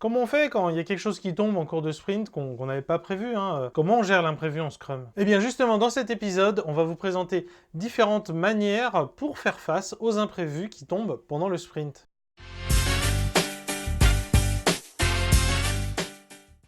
Comment on fait quand il y a quelque chose qui tombe en cours de sprint qu'on n'avait pas prévu, hein? Comment on gère l'imprévu en Scrum? Eh bien justement, dans cet épisode, on va vous présenter différentes manières pour faire face aux imprévus qui tombent pendant le sprint.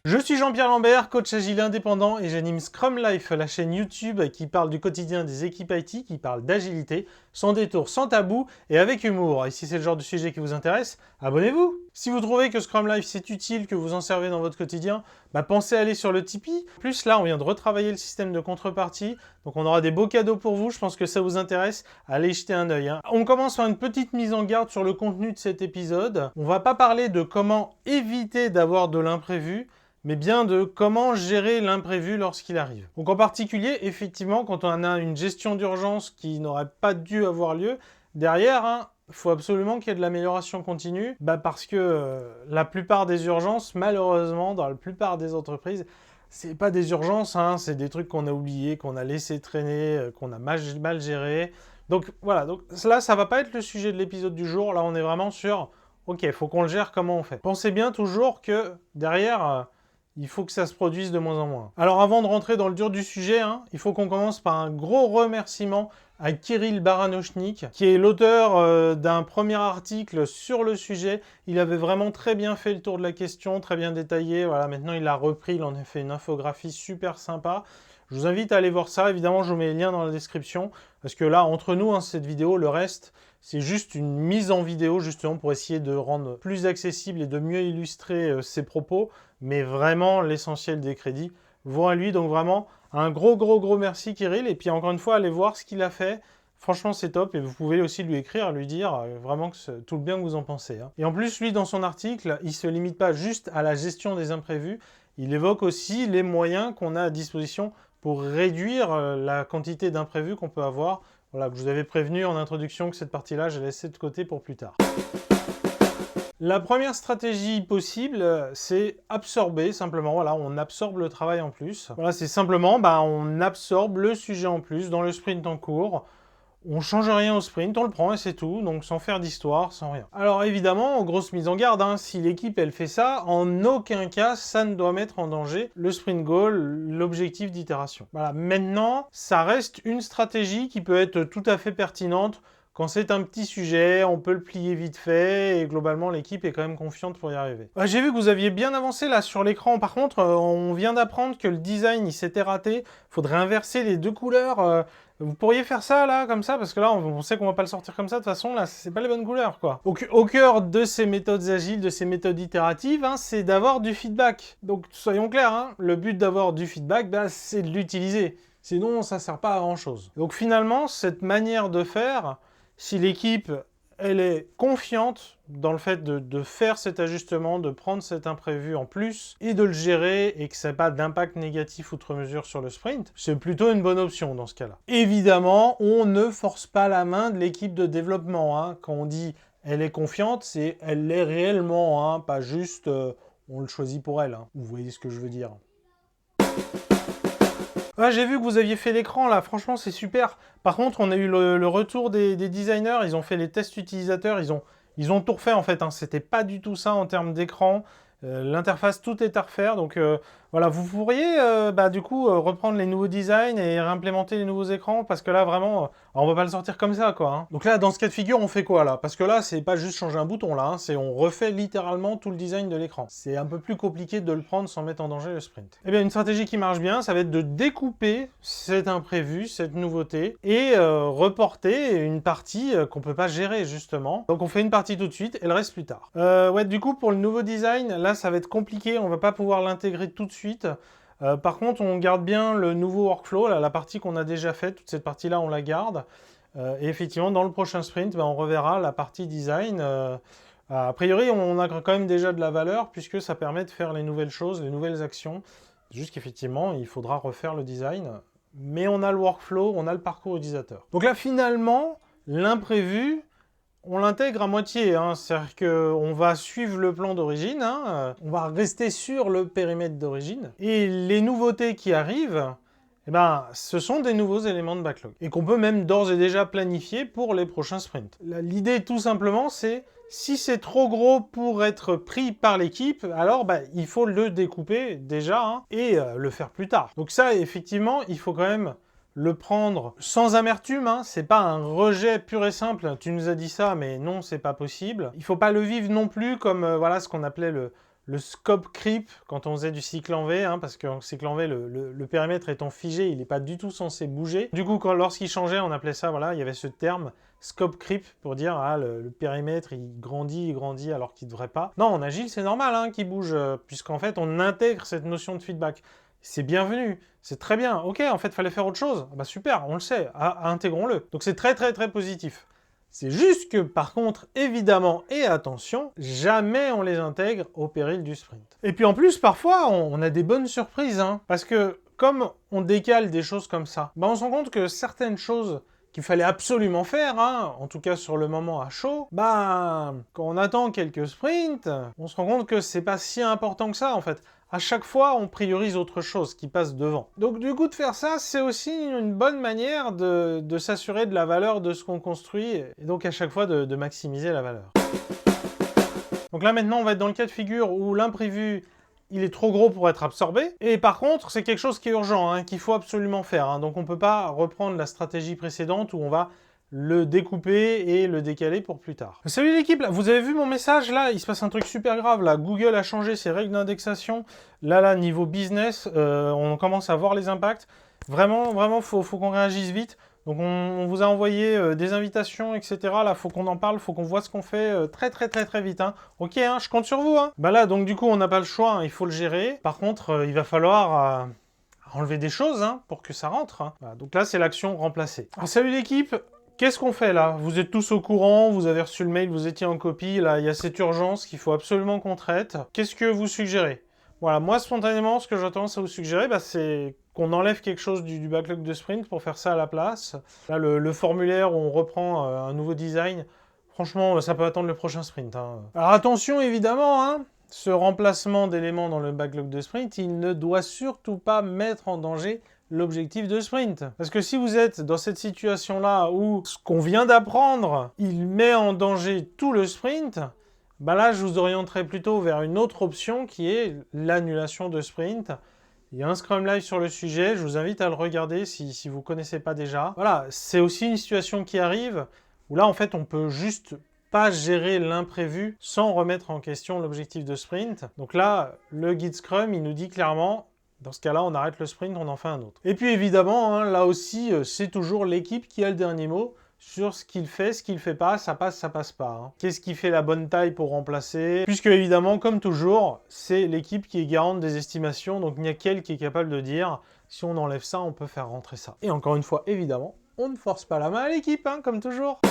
Je suis Jean-Pierre Lambert, coach agile indépendant et j'anime Scrum Life, la chaîne YouTube qui parle du quotidien des équipes IT, qui parle d'agilité, sans détour, sans tabou et avec humour. Et si c'est le genre de sujet qui vous intéresse, abonnez-vous! Si vous trouvez que Scrum Life c'est utile, que vous en servez dans votre quotidien, pensez à aller sur le Tipeee. En plus là, on vient de retravailler le système de contrepartie, donc on aura des beaux cadeaux pour vous, je pense que ça vous intéresse, allez jeter un œil. On commence par une petite mise en garde sur le contenu de cet épisode. On va pas parler de comment éviter d'avoir de l'imprévu, mais bien de comment gérer l'imprévu lorsqu'il arrive. Donc en particulier, effectivement, quand on a une gestion d'urgence qui n'aurait pas dû avoir lieu, derrière, il faut absolument qu'il y ait de l'amélioration continue, parce que la plupart des urgences, malheureusement, dans la plupart des entreprises, c'est pas des urgences, c'est des trucs qu'on a oubliés, qu'on a laissé traîner, qu'on a mal géré. Donc voilà, donc là, ça va pas être le sujet de l'épisode du jour, là on est vraiment sur, ok, il faut qu'on le gère, comment on fait. Pensez bien toujours que derrière, il faut que ça se produise de moins en moins. Alors avant de rentrer dans le dur du sujet, il faut qu'on commence par un gros remerciement à Kirill Baranochnik, qui est l'auteur d'un premier article sur le sujet. Il avait vraiment très bien fait le tour de la question, très bien détaillé. Voilà, maintenant il l'a repris, il en a fait une infographie super sympa. Je vous invite à aller voir ça. Évidemment, je vous mets les liens dans la description. Parce que là, entre nous, cette vidéo, le reste, c'est juste une mise en vidéo, justement, pour essayer de rendre plus accessible et de mieux illustrer ses propos. Mais vraiment, l'essentiel des crédits vont à lui. Donc vraiment, un gros merci, Kirill. Et puis, encore une fois, allez voir ce qu'il a fait. Franchement, c'est top. Et vous pouvez aussi lui écrire, lui dire vraiment tout le bien que vous en pensez. Et en plus, lui, dans son article, il ne se limite pas juste à la gestion des imprévus. Il évoque aussi les moyens qu'on a à disposition pour réduire la quantité d'imprévus qu'on peut avoir. Voilà, je vous avais prévenu en introduction que cette partie-là, j'ai laissé de côté pour plus tard. La première stratégie possible, c'est absorber simplement. Voilà, on absorbe le travail en plus. Voilà, c'est simplement, on absorbe le sujet en plus dans le sprint en cours. On change rien au sprint, on le prend et c'est tout, donc sans faire d'histoire, sans rien. Alors évidemment, grosse mise en garde, si l'équipe elle fait ça, en aucun cas ça ne doit mettre en danger le sprint goal, l'objectif d'itération. Voilà, maintenant, ça reste une stratégie qui peut être tout à fait pertinente. Quand c'est un petit sujet, on peut le plier vite fait et globalement l'équipe est quand même confiante pour y arriver. J'ai vu que vous aviez bien avancé là sur l'écran. Par contre, on vient d'apprendre que le design il s'était raté. Faudrait inverser les deux couleurs. Vous pourriez faire ça là, comme ça, parce que là on sait qu'on va pas le sortir comme ça. De toute façon là, c'est pas les bonnes couleurs quoi. Au cœur de ces méthodes agiles, de ces méthodes itératives, c'est d'avoir du feedback. Donc soyons clairs, le but d'avoir du feedback, c'est de l'utiliser. Sinon ça sert pas à grand chose. Donc finalement, cette manière de faire, si l'équipe, elle est confiante dans le fait de faire cet ajustement, de prendre cet imprévu en plus et de le gérer et que ça n'ait pas d'impact négatif outre mesure sur le sprint, c'est plutôt une bonne option dans ce cas-là. Évidemment, on ne force pas la main de l'équipe de développement. Quand on dit elle est confiante, c'est elle l'est réellement, pas juste on le choisit pour elle. Vous voyez ce que je veux dire. J'ai vu que vous aviez fait l'écran là, franchement c'est super. Par contre, on a eu le retour des designers, ils ont fait les tests utilisateurs, ils ont tout refait en fait. C'était pas du tout ça en termes d'écran. L'interface, tout est à refaire. Donc voilà, vous pourriez du coup reprendre les nouveaux designs et réimplémenter les nouveaux écrans parce que là vraiment, on va pas le sortir comme ça quoi. Donc là, dans ce cas de figure, on fait quoi là? Parce que là, c'est pas juste changer un bouton là, c'est on refait littéralement tout le design de l'écran. C'est un peu plus compliqué de le prendre sans mettre en danger le sprint. Eh bien, une stratégie qui marche bien, ça va être de découper cet imprévu, cette nouveauté et reporter une partie qu'on peut pas gérer justement. Donc on fait une partie tout de suite et le reste plus tard. Du coup, pour le nouveau design, là, ça va être compliqué, on va pas pouvoir l'intégrer tout de suite. Par contre, on garde bien le nouveau workflow, là, la partie qu'on a déjà faite, toute cette partie-là, on la garde. Et effectivement, dans le prochain sprint, on reverra la partie design. A priori, on a quand même déjà de la valeur, puisque ça permet de faire les nouvelles choses, les nouvelles actions. Juste qu'effectivement, il faudra refaire le design. Mais on a le workflow, on a le parcours utilisateur. Donc là, finalement, l'imprévu, on l'intègre à moitié, c'est-à-dire qu'on va suivre le plan d'origine, on va rester sur le périmètre d'origine, et les nouveautés qui arrivent, ce sont des nouveaux éléments de backlog, et qu'on peut même d'ores et déjà planifier pour les prochains sprints. L'idée, tout simplement, c'est Si c'est trop gros pour être pris par l'équipe, alors il faut le découper déjà hein, et le faire plus tard. Donc ça, effectivement, il faut quand même le prendre sans amertume, hein. C'est pas un rejet pur et simple. Tu nous as dit ça, mais non, c'est pas possible. Il faut pas le vivre non plus comme voilà ce qu'on appelait le scope creep quand on faisait du cycle en V, hein, parce qu'en cycle en V, le périmètre étant figé, il n'est pas du tout censé bouger. Du coup, lorsqu'il changeait, on appelait ça, voilà, il y avait ce terme scope creep pour dire ah, le périmètre il grandit alors qu'il ne devrait pas. Non, en agile, c'est normal hein, qu'il bouge, puisqu'en fait, on intègre cette notion de feedback. C'est bienvenu, c'est très bien. Ok, en fait, il fallait faire autre chose. Bah super, on le sait, intégrons-le. Donc c'est très très très positif. C'est juste que, par contre, évidemment, et attention, jamais on les intègre au péril du sprint. Et puis en plus, parfois, on a des bonnes surprises, hein, parce que comme on décale des choses comme ça, on se rend compte que certaines choses qu'il fallait absolument faire, hein, en tout cas sur le moment à chaud, quand on attend quelques sprints, on se rend compte que c'est pas si important que ça, en fait. À chaque fois, on priorise autre chose qui passe devant. Donc du coup, de faire ça, c'est aussi une bonne manière de s'assurer de la valeur de ce qu'on construit, et donc à chaque fois de maximiser la valeur. Donc là maintenant, on va être dans le cas de figure où l'imprévu, il est trop gros pour être absorbé, et par contre, c'est quelque chose qui est urgent, hein, qu'il faut absolument faire. Hein. Donc on ne peut pas reprendre la stratégie précédente où on va le découper et le décaler pour plus tard. Salut l'équipe, vous avez vu mon message là? Il se passe un truc super grave là. Google a changé ses règles d'indexation. Là, niveau business, on commence à voir les impacts. Vraiment, faut qu'on réagisse vite. Donc on vous a envoyé des invitations, etc. Là, faut qu'on en parle, faut qu'on voit ce qu'on fait très vite. Hein. Ok, hein, je compte sur vous. Hein. Là, donc du coup, on n'a pas le choix, hein, il faut le gérer. Par contre, il va falloir enlever des choses hein, pour que ça rentre. Hein. Voilà, donc là, c'est l'action remplacée. Alors, salut l'équipe. Qu'est-ce qu'on fait là? Vous êtes tous au courant, vous avez reçu le mail, vous étiez en copie, là il y a cette urgence qu'il faut absolument qu'on traite. Qu'est-ce que vous suggérez? Voilà, moi spontanément, ce que j'ai tendance à vous suggérer, c'est qu'on enlève quelque chose du backlog de sprint pour faire ça à la place. Là, le formulaire où on reprend un nouveau design, franchement, ça peut attendre le prochain sprint. Hein. Alors attention évidemment, hein, ce remplacement d'éléments dans le backlog de sprint, il ne doit surtout pas mettre en danger l'objectif de sprint. Parce que si vous êtes dans cette situation-là où ce qu'on vient d'apprendre, il met en danger tout le sprint, là, je vous orienterai plutôt vers une autre option qui est l'annulation de sprint. Il y a un Scrum Live sur le sujet, je vous invite à le regarder si vous ne connaissez pas déjà. Voilà, c'est aussi une situation qui arrive où là, en fait, on peut juste pas gérer l'imprévu sans remettre en question l'objectif de sprint. Donc là, le guide Scrum, il nous dit clairement, dans ce cas-là, on arrête le sprint, on en fait un autre. Et puis évidemment, hein, là aussi, c'est toujours l'équipe qui a le dernier mot sur ce qu'il fait pas, ça passe pas. Hein. Qu'est-ce qui fait la bonne taille pour remplacer? Puisque évidemment, comme toujours, c'est l'équipe qui est garante des estimations, donc il n'y a qu'elle qui est capable de dire si on enlève ça, on peut faire rentrer ça. Et encore une fois, évidemment, on ne force pas la main à l'équipe, hein, comme toujours.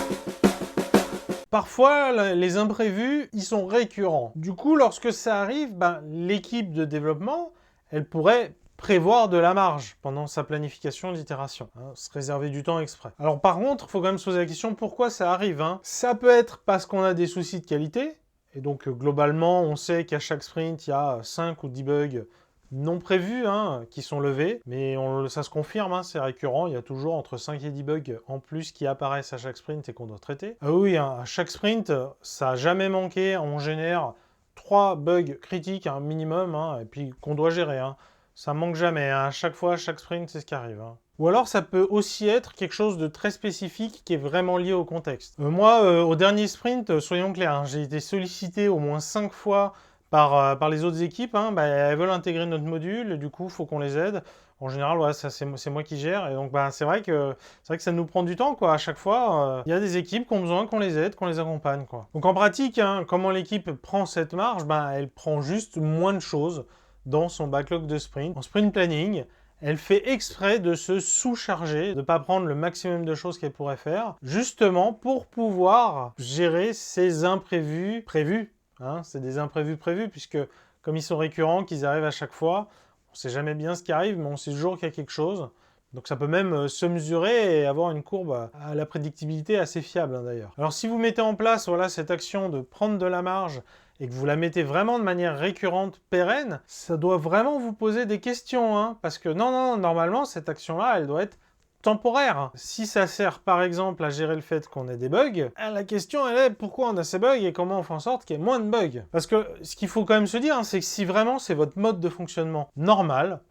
Parfois, les imprévus, ils sont récurrents. Du coup, lorsque ça arrive, l'équipe de développement, elle pourrait prévoir de la marge pendant sa planification d'itération, hein, se réserver du temps exprès. Alors par contre, il faut quand même se poser la question pourquoi ça arrive. Hein. Ça peut être parce qu'on a des soucis de qualité, et donc globalement, on sait qu'à chaque sprint, il y a 5 ou 10 bugs non prévus hein, qui sont levés, mais ça se confirme, hein, c'est récurrent, il y a toujours entre 5 et 10 bugs en plus qui apparaissent à chaque sprint et qu'on doit traiter. Ah oui, hein, à chaque sprint, ça n'a jamais manqué, on génère 3 bugs critiques, un minimum, hein, et puis qu'on doit gérer. Hein. Ça manque jamais, hein. À chaque fois, à chaque sprint, c'est ce qui arrive. Hein. Ou alors, ça peut aussi être quelque chose de très spécifique qui est vraiment lié au contexte. Moi, au dernier sprint, soyons clairs, hein, j'ai été sollicité au moins 5 fois par les autres équipes. Hein, elles veulent intégrer notre module, et du coup, il faut qu'on les aide. En général, ouais, c'est moi qui gère. Et donc, c'est vrai que ça nous prend du temps, quoi. À chaque fois, il y a des équipes qui ont besoin qu'on les aide, qu'on les accompagne, quoi. Donc, en pratique, hein, comment l'équipe prend cette marge? Elle prend juste moins de choses dans son backlog de sprint. En sprint planning, elle fait exprès de se sous-charger, de ne pas prendre le maximum de choses qu'elle pourrait faire, justement pour pouvoir gérer ces imprévus prévus. Hein, c'est des imprévus prévus, puisque comme ils sont récurrents, qu'ils arrivent à chaque fois, on ne sait jamais bien ce qui arrive, mais on sait toujours qu'il y a quelque chose. Donc ça peut même se mesurer et avoir une courbe à la prédictibilité assez fiable hein, d'ailleurs. Alors si vous mettez en place cette action de prendre de la marge et que vous la mettez vraiment de manière récurrente, pérenne, ça doit vraiment vous poser des questions. Hein, parce que non, normalement cette action-là, elle doit être temporaire. Si ça sert par exemple à gérer le fait qu'on ait des bugs, la question elle est pourquoi on a ces bugs et comment on fait en sorte qu'il y ait moins de bugs. Parce que ce qu'il faut quand même se dire, hein, c'est que si vraiment c'est votre mode de fonctionnement normal,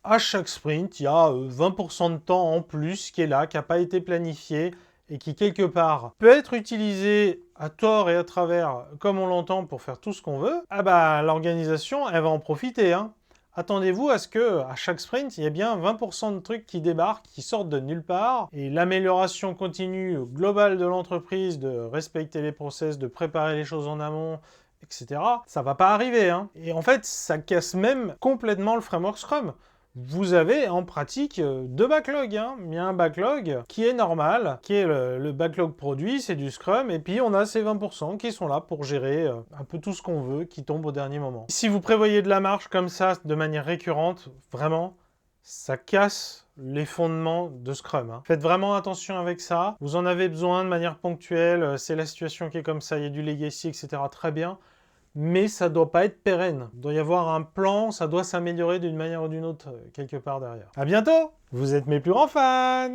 à chaque sprint, il y a 20% de temps en plus qui est là, qui n'a pas été planifié et qui quelque part peut être utilisé à tort et à travers comme on l'entend pour faire tout ce qu'on veut, ah bah l'organisation elle va en profiter, hein. Attendez-vous à ce que, à chaque sprint, il y ait bien 20% de trucs qui débarquent, qui sortent de nulle part, et l'amélioration continue globale de l'entreprise, de respecter les process, de préparer les choses en amont, etc. Ça va pas arriver, hein. Et en fait, ça casse même complètement le framework Scrum. Vous avez en pratique deux backlogs, hein. Il y a un backlog qui est normal, qui est le backlog produit, c'est du Scrum, et puis on a ces 20% qui sont là pour gérer un peu tout ce qu'on veut, qui tombe au dernier moment. Si vous prévoyez de la marche comme ça, de manière récurrente, vraiment, ça casse les fondements de Scrum, hein. Faites vraiment attention avec ça. Vous en avez besoin de manière ponctuelle, c'est la situation qui est comme ça, il y a du legacy, etc. Très bien. Mais ça doit pas être pérenne. Il doit y avoir un plan, ça doit s'améliorer d'une manière ou d'une autre quelque part derrière. À bientôt! Vous êtes mes plus grands fans!